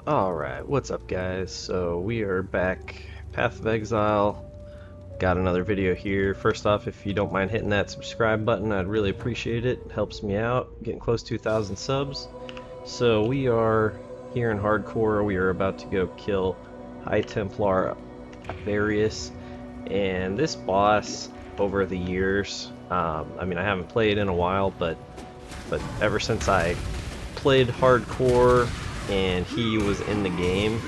Alright, what's up guys? So we are back, Path of Exile. Got another video here. First off, if you don't mind hitting that subscribe button, I'd really appreciate it. It helps me out, getting close to 2,000 subs. So we are here in Hardcore. We are about to go kill High Templar Avarius. And this boss, over the years, I mean I haven't played in a while, but ever since I played Hardcore and he was in the game,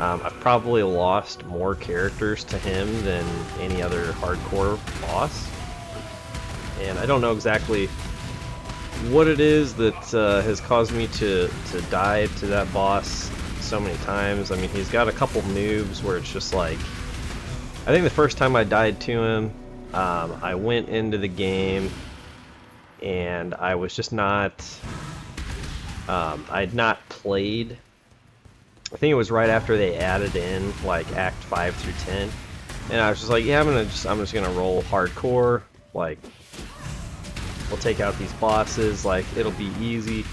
I've probably lost more characters to him than any other Hardcore boss. And I don't know exactly what it is that has caused me to die to that boss so many times. I mean, he's got a couple moves where it's just like, I think the first time I died to him, I went into the game and I was just not, I'd not played. I think it was right after they added in like Act 5 through 10, and I was just like, yeah, I'm just gonna roll hardcore. Like, we'll take out these bosses. Like, it'll be easy.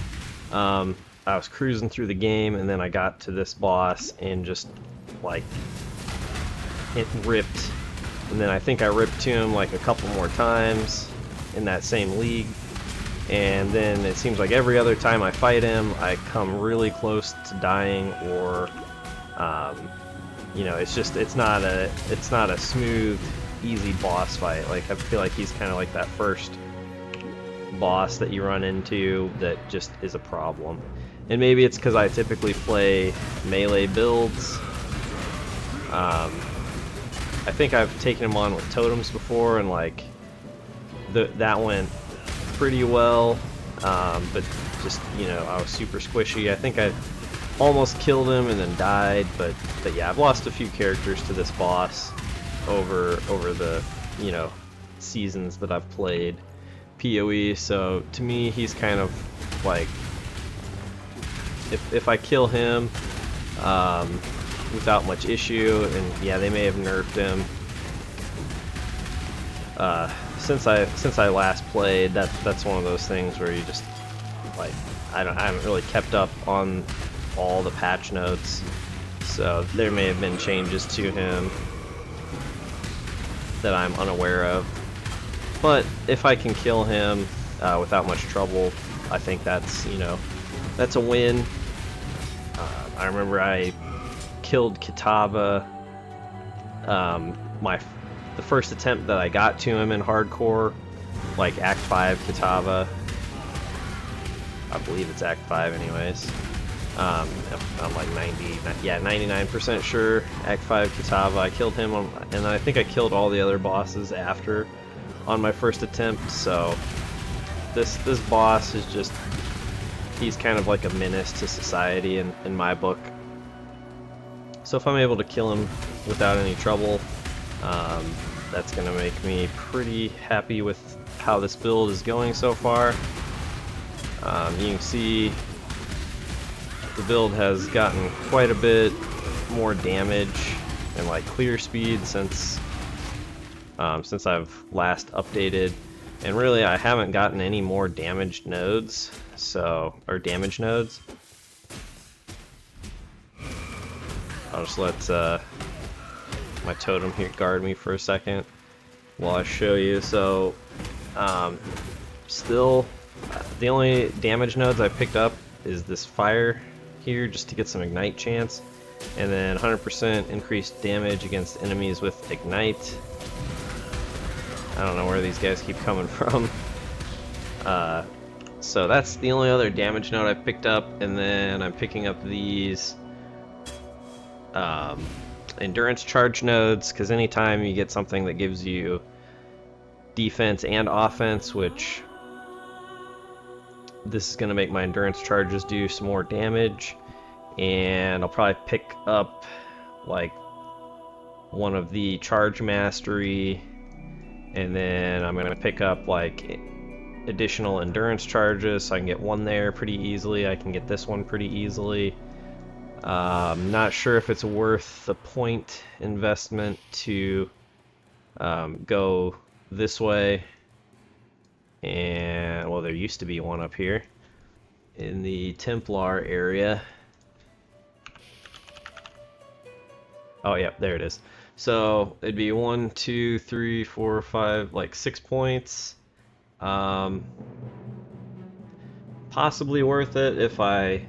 I was cruising through the game, and then I got to this boss and just like it ripped. And then I think I ripped to him like a couple more times in that same league. And then it seems like every other time I fight him, I come really close to dying, or, you know, it's not a smooth, easy boss fight. Like, I feel like he's kind of like that first boss that you run into that just is a problem. And maybe it's because I typically play melee builds. I think I've taken him on with totems before, and like, that went pretty well, but just, you know, I was super squishy. I think I almost killed him and then died, but yeah, I've lost a few characters to this boss over the, you know, seasons that I've played POE. So to me, he's kind of like, if I kill him without much issue, and yeah, they may have nerfed him. Since I last played, that's one of those things where you just, like, I haven't really kept up on all the patch notes, so there may have been changes to him that I'm unaware of. But if I can kill him without much trouble, I think that's, you know, that's a win. I remember I killed Kitava. The first attempt that I got to him in hardcore, like Act 5 Kitava. I believe it's Act 5 anyways. I'm like 99% sure Act 5 Kitava. I killed him, and I think I killed all the other bosses after on my first attempt. So this boss is just, he's kind of like a menace to society in my book. So if I'm able to kill him without any trouble, that's gonna make me pretty happy with how this build is going so far. You can see the build has gotten quite a bit more damage and like clear speed since I've last updated, and really I haven't gotten any more damaged nodes, or damage nodes. I'll just let my totem here guard me for a second while I show you. So still, the only damage nodes I picked up is this fire here, just to get some ignite chance, and then 100% increased damage against enemies with ignite. I don't know where these guys keep coming from. So that's the only other damage node I picked up, and then I'm picking up these endurance charge nodes, because anytime you get something that gives you defense and offense, which this is going to make my endurance charges do some more damage, and I'll probably pick up like one of the charge mastery, and then I'm going to pick up like additional endurance charges, so I can get one there pretty easily. I can get this one pretty easily. Not sure if it's worth the point investment to go this way, and well, there used to be one up here in the Templar area. Oh yeah, there it is. So it'd be 1, 2, 3, 4, 5, like 6 points. Um, Possibly worth it if I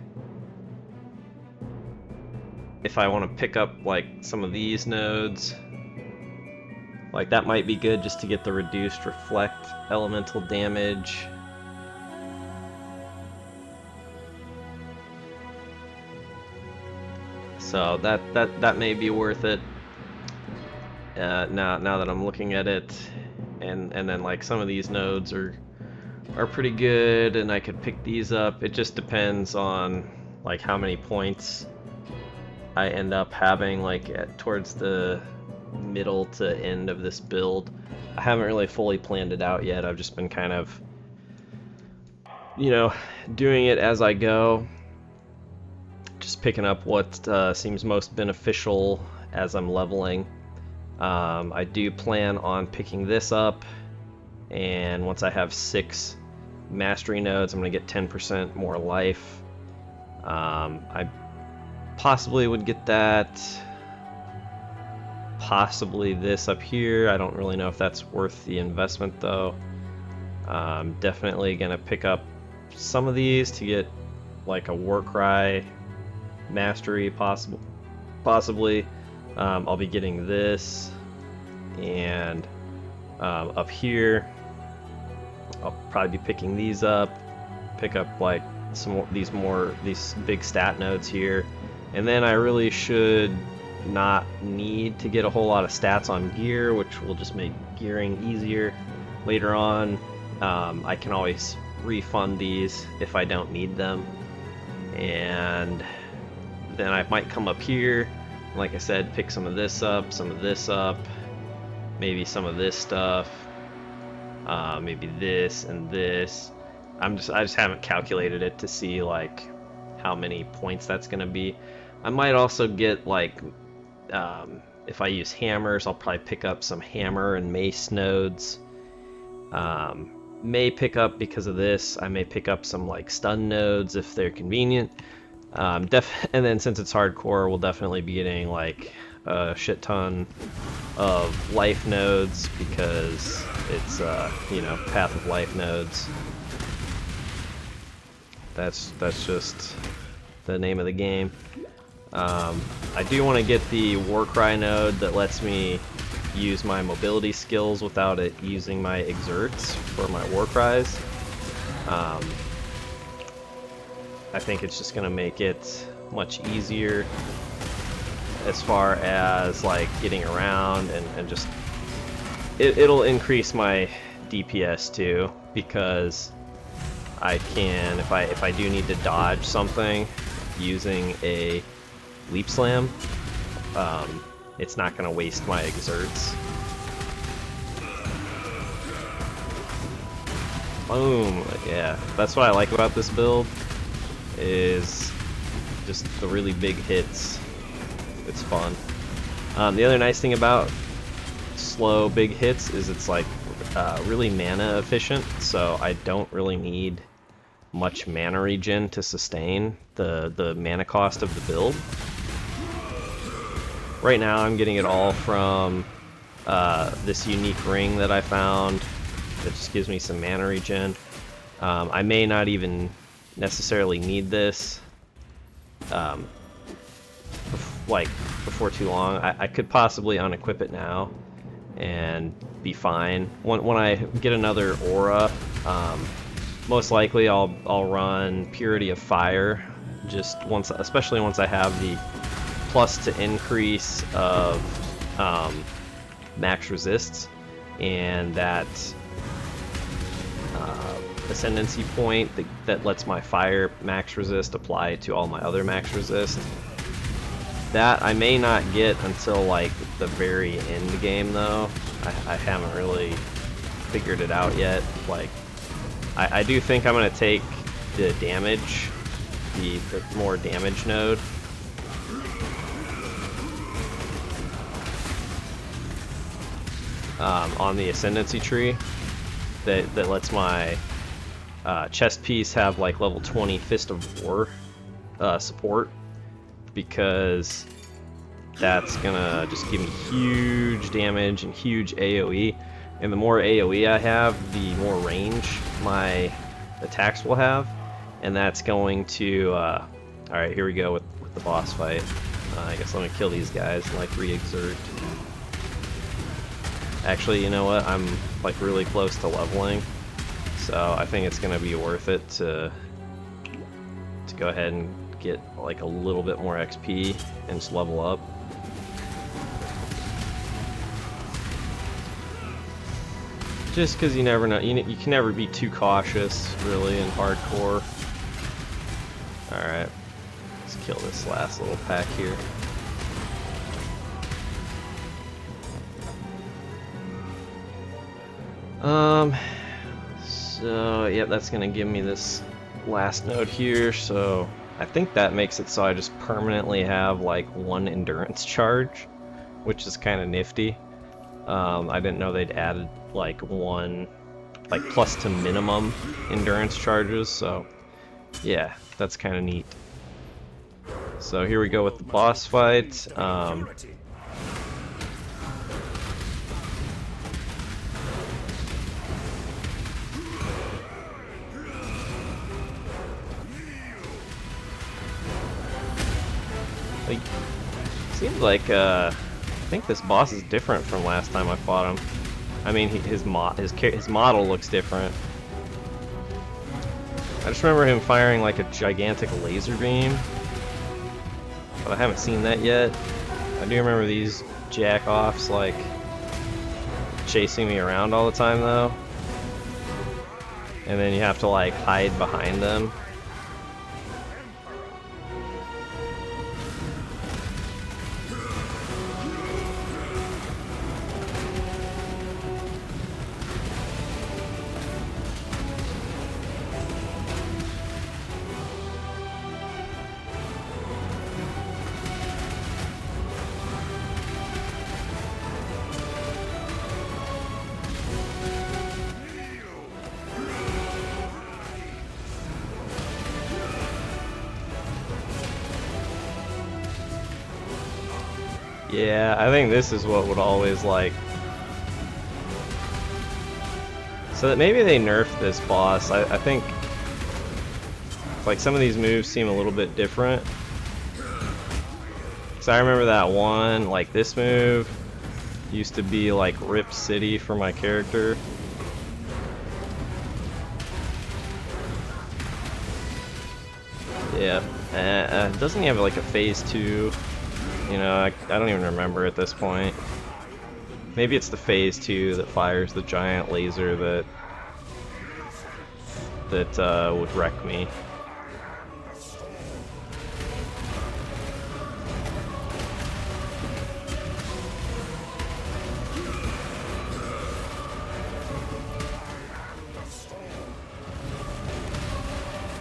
want to pick up like some of these nodes. Like that might be good just to get the reduced reflect elemental damage. So that may be worth it. Now that I'm looking at it, and then like some of these nodes are pretty good, and I could pick these up. It just depends on like how many points I end up having like towards the middle to end of this build. I haven't really fully planned it out yet. I've just been kind of, you know, doing it as I go. Just picking up what seems most beneficial as I'm leveling. I do plan on picking this up, and once I have 6 mastery nodes, I'm going to get 10% more life. I possibly would get that. Possibly this up here. I don't really know if that's worth the investment though. Definitely going to pick up some of these to get like a Warcry mastery possibly. I'll be getting this, and up here I'll probably be picking these up, pick up like some more these big stat nodes here, and then I really should not need to get a whole lot of stats on gear, which will just make gearing easier later on. I can always refund these if I don't need them, and then I might come up here, like I said, pick some of this up, maybe some of this stuff, maybe this and this. I just haven't calculated it to see like how many points that's gonna be. I might also get like if I use hammers, I'll probably pick up some hammer and mace nodes. May pick up, because of this, I may pick up some like stun nodes if they're convenient. And then since it's hardcore, we'll definitely be getting like a shit ton of life nodes, because it's you know, path of life nodes. That's just the name of the game. I do want to get the Warcry node that lets me use my mobility skills without it using my exerts for my Warcries. I think it's just gonna make it much easier as far as like getting around, and just it'll increase my DPS too, because I can, if I do need to dodge something using a leap slam, it's not gonna waste my exerts. Boom! Yeah, that's what I like about this build, is just the really big hits. It's fun. The other nice thing about slow big hits is it's like really mana efficient, so I don't really need much mana regen to sustain the mana cost of the build. Right now I'm getting it all from this unique ring that I found that just gives me some mana regen. I may not even necessarily need this like before too long. I could possibly unequip it now and be fine. When I get another aura, most likely I'll run Purity of Fire, just once, especially once I have the plus to increase of max resists, and that ascendancy point that lets my fire max resist apply to all my other max resist. That I may not get until like the very end game though. I haven't really figured it out yet. Like I do think I'm gonna take the damage, the more damage node. On the ascendancy tree that lets my chest piece have like level 20 Fist of War support, because that's gonna just give me huge damage and huge AoE. And the more AoE I have, the more range my attacks will have. And that's going to... Alright, here we go with the boss fight. I guess let me kill these guys and like re-exert. Actually, you know what? I'm like really close to leveling. So I think it's going to be worth it to go ahead and get like a little bit more XP and just level up. Just because you never know, you can never be too cautious, really, in hardcore. Alright, let's kill this last little pack here. So, yep, that's gonna give me this last node here, so I think that makes it so I just permanently have like one endurance charge, which is kind of nifty. I didn't know they'd added like one, like plus to minimum endurance charges, so yeah, that's kind of neat. So here we go with the boss fight. Seems like I think this boss is different from last time I fought him. I mean, his model looks different. I just remember him firing like a gigantic laser beam, but I haven't seen that yet. I do remember these jack-offs like chasing me around all the time though, and then you have to like hide behind them. Yeah, I think this is what would always like... So that maybe they nerfed this boss. I think like some of these moves seem a little bit different. So I remember that one, like this move used to be like Rip City for my character. Yeah, doesn't he have like a phase 2? You know, I don't even remember at this point. Maybe it's the phase 2 that fires the giant laser that would wreck me.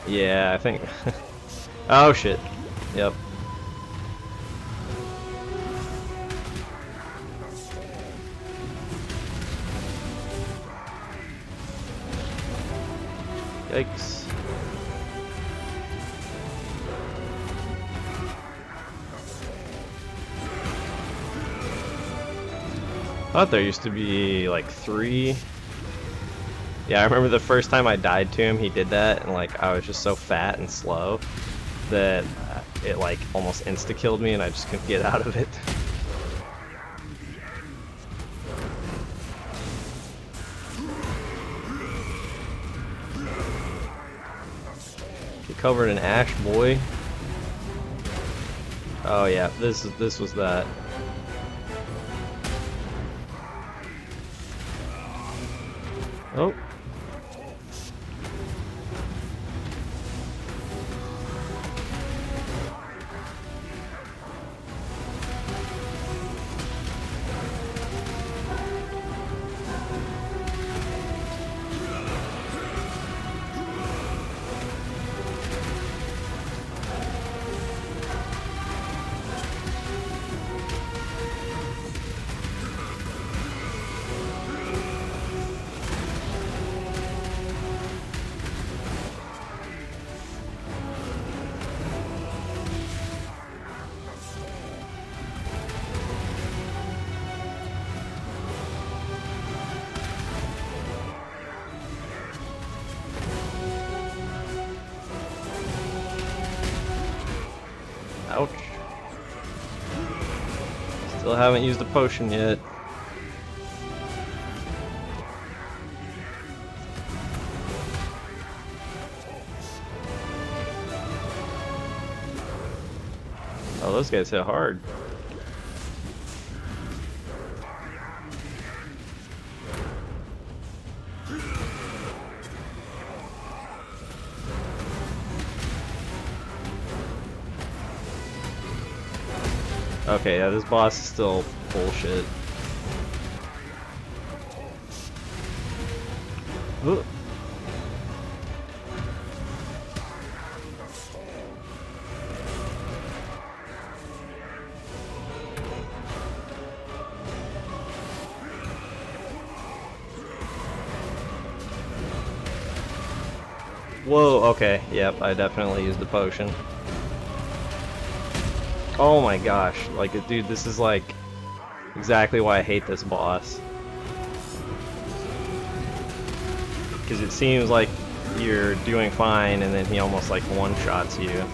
Yeah, I think... Oh shit. Yep. Yikes. I thought there used to be like 3. Yeah, I remember the first time I died to him, he did that, and like I was just so fat and slow that it like almost insta-killed me and I just couldn't get out of it. Get covered in ash, boy. Oh yeah, this was that. Oh. Ouch. Still haven't used a potion yet. Oh, those guys hit hard. Okay, yeah, this boss is still bullshit. Ooh. Whoa, okay, yep, I definitely used the potion. Oh my gosh, like, dude, this is like exactly why I hate this boss. Because it seems like you're doing fine and then he almost like one-shots you.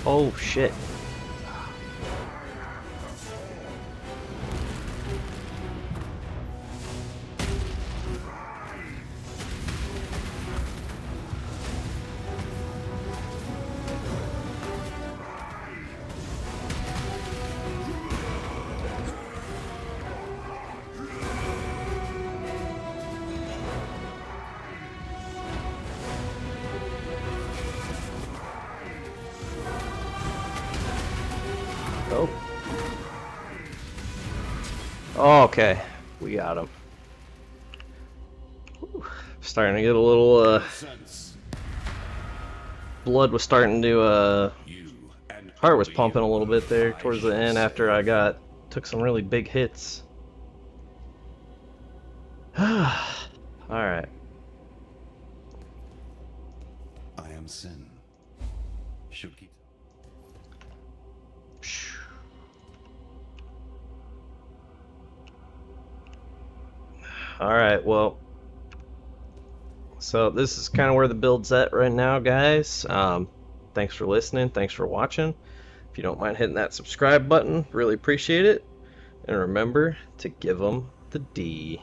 Oh shit. Oh. Oh, okay, we got him. Whew. Starting to get a little, blood was starting to, heart was pumping a little bit there towards the end after I took some really big hits. Alright. I am sin. Should keep. Alright, well, so this is kind of where the build's at right now, guys. Thanks for listening, thanks for watching. If you don't mind hitting that subscribe button, really appreciate it. And remember to give them the D.